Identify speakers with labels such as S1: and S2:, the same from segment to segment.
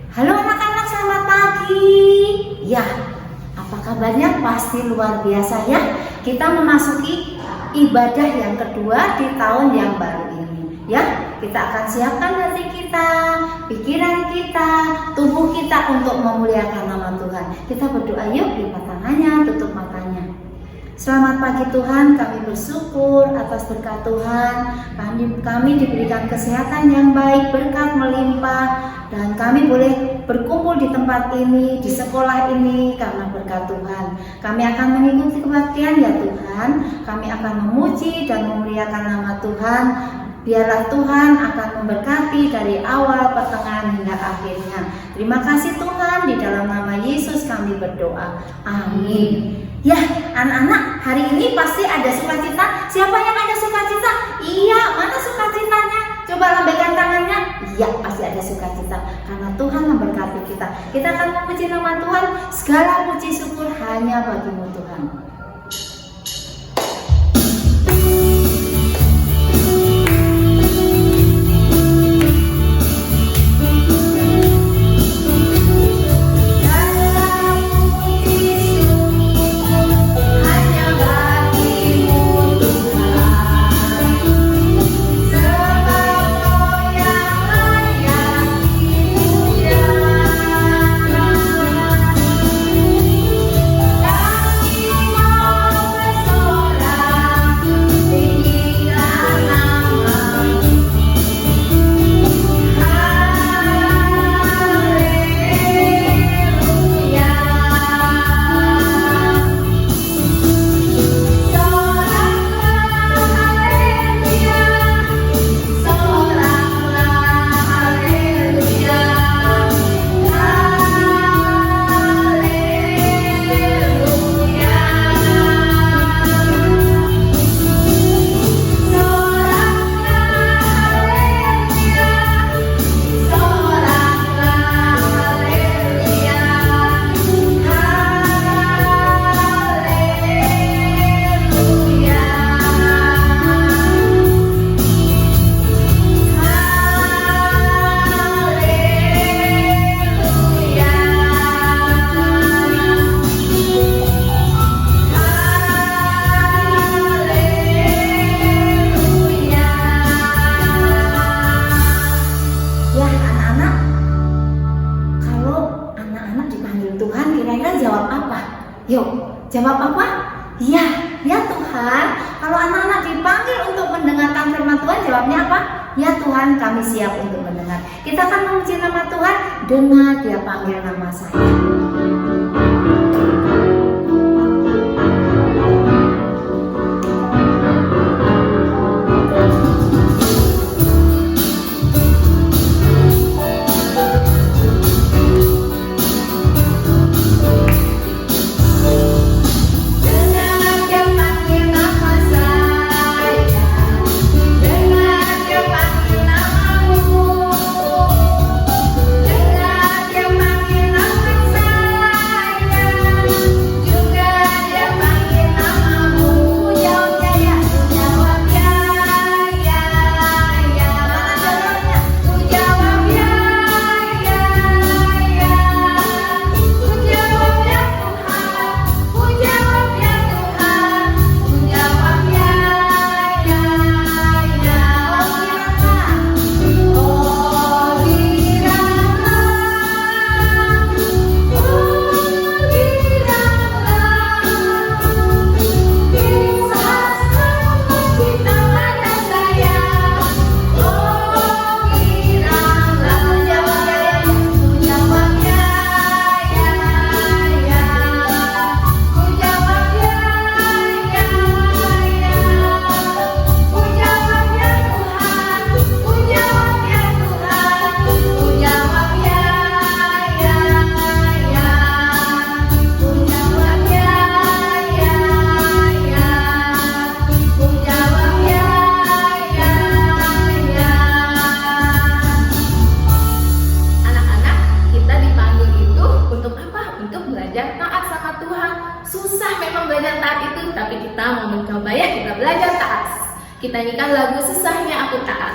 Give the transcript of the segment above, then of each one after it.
S1: Halo anak-anak, selamat pagi. Ya, apa kabarnya? Pasti luar biasa ya. Kita memasuki ibadah yang kedua di tahun yang baru ini. Ya, kita akan siapkan hati kita, pikiran kita, tubuh kita untuk memuliakan nama Tuhan. Kita berdoa yuk, lipat tangannya, tutup matanya. Selamat pagi Tuhan, kami bersyukur atas berkat Tuhan. Kami diberikan kesehatan yang baik, berkat melimpah, dan kami boleh berkumpul di tempat ini, di sekolah ini karena berkat Tuhan. Kami akan mengikuti kebaktian ya Tuhan. Kami akan memuji dan memuliakan nama Tuhan. Biarlah Tuhan akan memberkati dari awal, pertengahan hingga akhirnya. Terima kasih Tuhan, di dalam nama Yesus kami berdoa. Amin. Ya, anak-anak, hari ini pasti ada sukacita. Siapa yang ada sukacita? Iya, mana sukacitanya? Coba lambaikan tangannya. Iya, pasti ada sukacita karena Tuhan memberkati kita. Kita akan memuji nama Tuhan. Segala puji syukur hanya bagi-Mu Tuhan. Yuk, jawab apa? Ya, ya Tuhan. Kalau anak-anak dipanggil untuk mendengarkan firman Tuhan, jawabnya apa? Ya Tuhan, kami siap untuk mendengar. Kita akan memuji nama Tuhan. Dengar Dia panggil nama saya.
S2: Kita nyanyikan lagu Susahnya Aku Taat.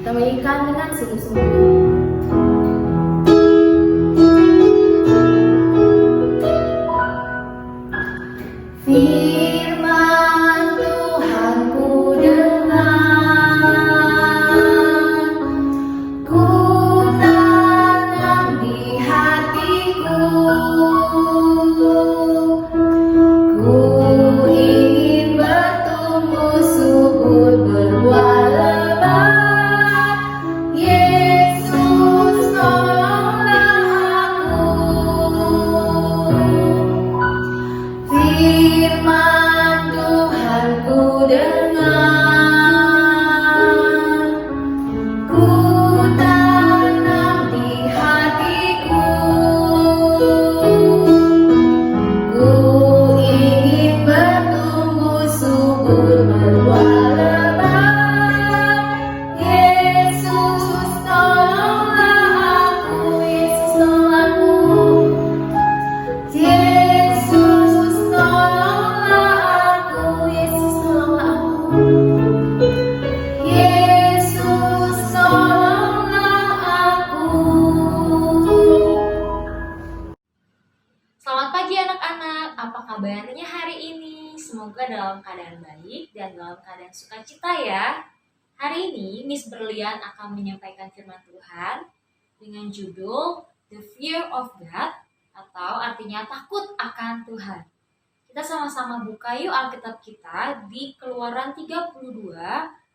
S1: Kita menyanyikan dengan sungguh-sungguh. Firman Tuhan ku dengar, ku tanam di hatiku, ku ingin bertumbuh subur berbuah lebat. Yesus tolonglah aku. Firman Tuhan ku dengar, ku tanam di hatiku, ku ingin bertumbuh subur berbuah lebat. Yesus tolonglah aku, Yesus tolong aku. Yesus tolonglah aku, Yesus tolonglah aku. Yesus tolonglah aku.
S2: Selamat pagi anak-anak, apa kabarnya hari ini? Semoga dalam keadaan baik dan dalam keadaan sukacita ya. Hari ini Miss Berlian akan menyampaikan firman Tuhan dengan judul The Fear of God, atau artinya takut akan Tuhan. Kita sama-sama buka yuk Alkitab kita di Keluaran 32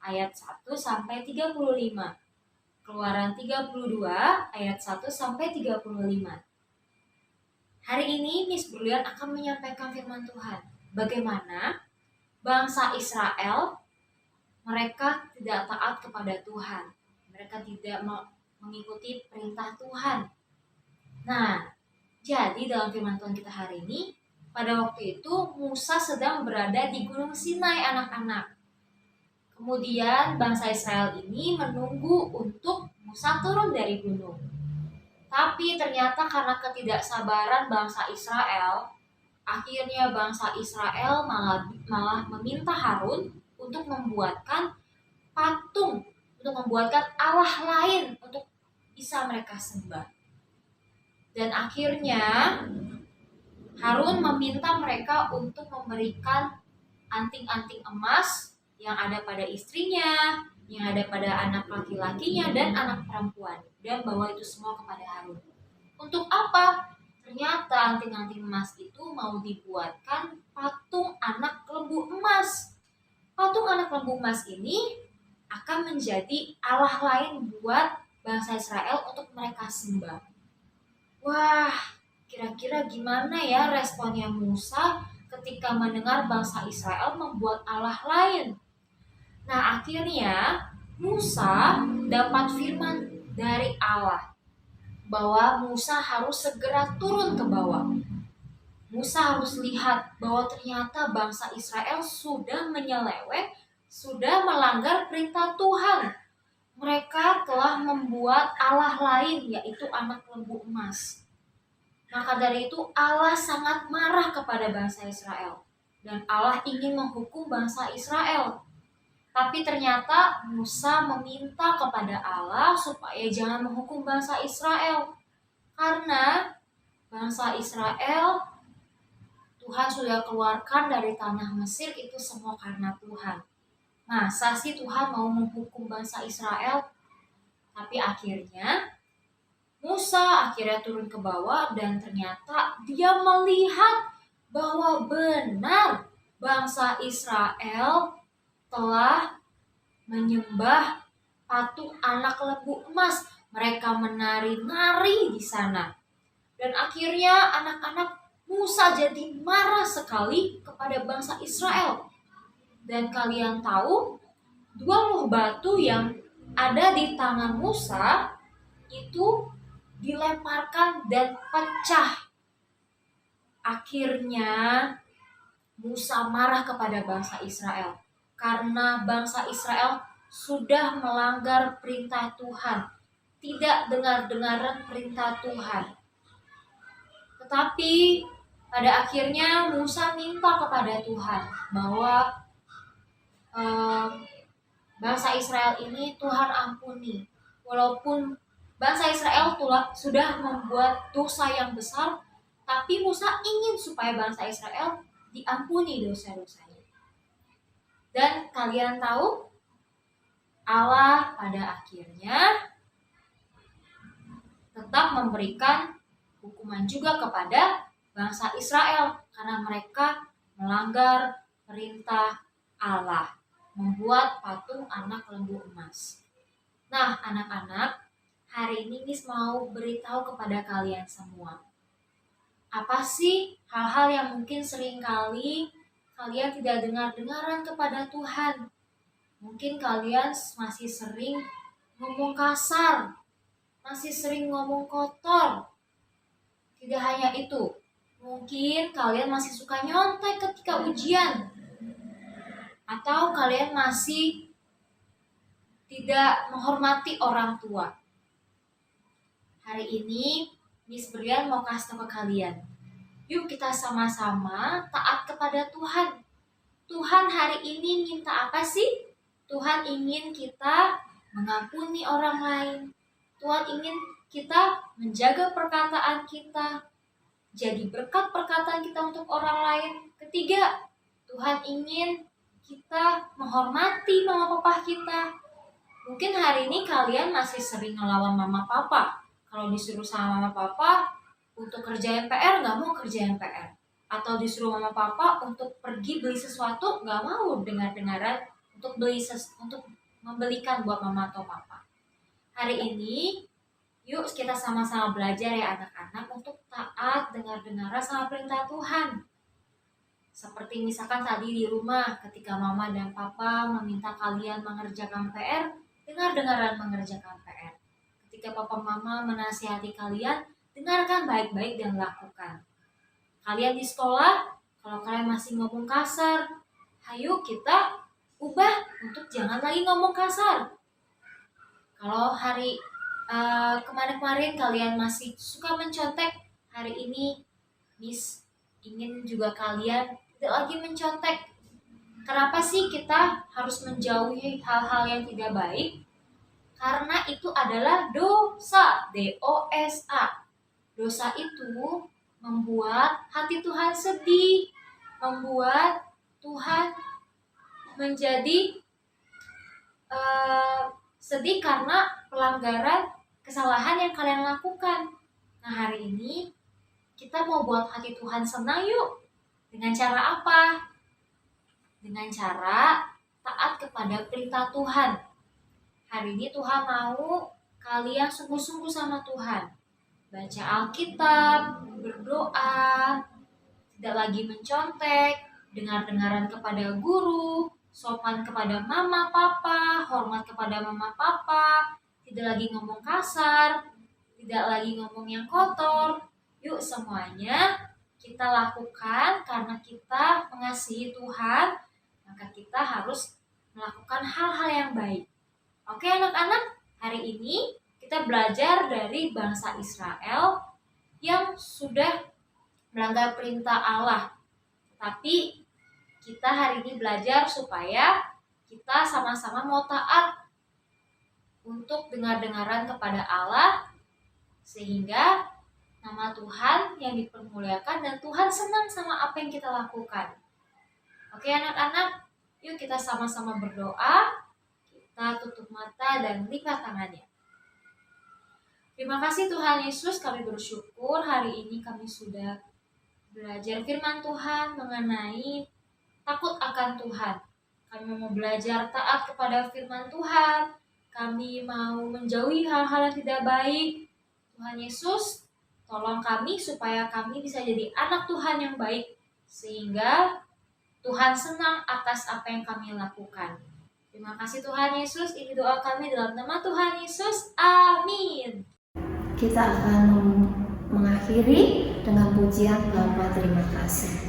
S2: ayat 1 sampai 35. Keluaran 32 ayat 1 sampai 35. Hari ini Miss Berlian akan menyampaikan firman Tuhan. Bagaimana bangsa Israel, mereka tidak taat kepada Tuhan. Mereka tidak mengikuti perintah Tuhan. Nah, jadi dalam firman Tuhan kita hari ini, pada waktu itu Musa sedang berada di Gunung Sinai anak-anak. Kemudian bangsa Israel ini menunggu untuk Musa turun dari gunung. Tapi ternyata karena ketidaksabaran bangsa Israel, akhirnya bangsa Israel malah meminta Harun untuk membuatkan patung, untuk membuatkan Allah lain untuk bisa mereka sembah. Dan akhirnya Harun meminta mereka untuk memberikan anting-anting emas yang ada pada istrinya, yang ada pada anak laki-lakinya dan anak perempuan, dan bawa itu semua kepada Harun. Untuk apa? Ternyata anting-anting emas itu mau dibuatkan patung anak lembu emas. Patung anak lembu emas ini akan menjadi Allah lain buat bangsa Israel untuk mereka sembah. Wah, kira-kira gimana ya responnya Musa ketika mendengar bangsa Israel membuat Allah lain? Nah, akhirnya Musa dapat firman dari Allah bahwa Musa harus segera turun ke bawah. Musa harus lihat bahwa ternyata bangsa Israel sudah menyeleweng, sudah melanggar perintah Tuhan. Mereka telah membuat Allah lain, yaitu anak lembu emas. Maka dari itu Allah sangat marah kepada bangsa Israel. Dan Allah ingin menghukum bangsa Israel. Tapi ternyata Musa meminta kepada Allah supaya jangan menghukum bangsa Israel. Karena bangsa Israel, Tuhan sudah keluarkan dari tanah Mesir itu semua karena Tuhan. Masa sih Tuhan mau menghukum bangsa Israel? Tapi akhirnya Musa akhirnya turun ke bawah dan ternyata dia melihat bahwa benar bangsa Israel telah menyembah patung anak lembu emas. Mereka menari-nari di sana. Dan akhirnya anak-anak Musa jadi marah sekali kepada bangsa Israel. Dan kalian tahu, dua buah batu yang ada di tangan Musa itu dilemparkan dan pecah. Akhirnya Musa marah kepada bangsa Israel karena bangsa Israel sudah melanggar perintah Tuhan, tidak dengar-dengaran perintah Tuhan. Tetapi pada akhirnya Musa minta kepada Tuhan bahwa bangsa Israel ini Tuhan ampuni. Walaupun bangsa Israel sudah membuat dosa yang besar, tapi Musa ingin supaya bangsa Israel diampuni dosa-dosanya. Dan kalian tahu, Allah pada akhirnya tetap memberikan hukuman juga kepada bangsa Israel karena mereka melanggar perintah Allah, membuat patung anak lembu emas. Nah, anak-anak, hari ini Miss mau beritahu kepada kalian semua. Apa sih hal-hal yang mungkin seringkali kalian tidak dengar-dengaran kepada Tuhan? Mungkin kalian masih sering ngomong kasar, masih sering ngomong kotor. Tidak hanya itu, mungkin kalian masih suka nyontek ketika ujian. Atau kalian masih tidak menghormati orang tua. Hari ini, Miss Brian mau kasih tahu ke kalian. Yuk kita sama-sama taat kepada Tuhan. Tuhan hari ini minta apa sih? Tuhan ingin kita mengampuni orang lain. Tuhan ingin kita menjaga perkataan kita. Jadi berkat perkataan kita untuk orang lain. Ketiga, Tuhan ingin kita menghormati mama papa kita. Mungkin hari ini kalian masih sering ngelawan mama papa. Kalau disuruh sama mama papa untuk kerjain PR, nggak mau kerjain PR. Atau disuruh mama papa untuk pergi beli sesuatu, nggak mau dengar-dengaran untuk membelikan buat mama atau papa. Hari ini, yuk kita sama-sama belajar ya anak-anak untuk taat dengar-dengaran sama perintah Tuhan. Seperti misalkan tadi di rumah ketika mama dan papa meminta kalian mengerjakan PR, dengar-dengaran mengerjakan PR. Ketika papa mama menasihati kalian, dengarkan baik-baik dan lakukan. Kalian di sekolah, kalau kalian masih ngomong kasar, ayo kita ubah untuk jangan lagi ngomong kasar. Kalau hari kemarin-kemarin kalian masih suka mencontek, hari ini Miss ingin juga kalian tidak lagi mencontek. Kenapa sih kita harus menjauhi hal-hal yang tidak baik? Karena itu adalah dosa, D-O-S-A. Dosa itu membuat hati Tuhan sedih, membuat Tuhan menjadi sedih karena pelanggaran kesalahan yang kalian lakukan. Nah, hari ini kita mau buat hati Tuhan senang yuk. Dengan cara apa? Dengan cara taat kepada perintah Tuhan. Hari ini Tuhan mau kalian sungguh-sungguh sama Tuhan. Baca Alkitab, berdoa, tidak lagi mencontek, dengar-dengaran kepada guru, sopan kepada mama papa, hormat kepada mama papa, tidak lagi ngomong kasar, tidak lagi ngomong yang kotor. Yuk semuanya kita lakukan karena kita mengasihi Tuhan, maka kita harus melakukan hal-hal yang baik. Oke anak-anak, hari ini kita belajar dari bangsa Israel yang sudah melanggar perintah Allah. Tapi kita hari ini belajar supaya kita sama-sama mau taat untuk dengar-dengaran kepada Allah, sehingga nama Tuhan yang dipermuliakan dan Tuhan senang sama apa yang kita lakukan. Oke anak-anak, yuk kita sama-sama berdoa. Kita tutup mata dan lipat tangannya. Terima kasih Tuhan Yesus, kami bersyukur hari ini kami sudah belajar firman Tuhan mengenai takut akan Tuhan. Kami mau belajar taat kepada firman Tuhan. Kami mau menjauhi hal-hal yang tidak baik. Tuhan Yesus, tolong kami supaya kami bisa jadi anak Tuhan yang baik. Sehingga Tuhan senang atas apa yang kami lakukan. Terima kasih Tuhan Yesus, ini doa kami dalam nama Tuhan Yesus. Amin.
S1: Kita akan mengakhiri dengan pujian Bapa terima kasih.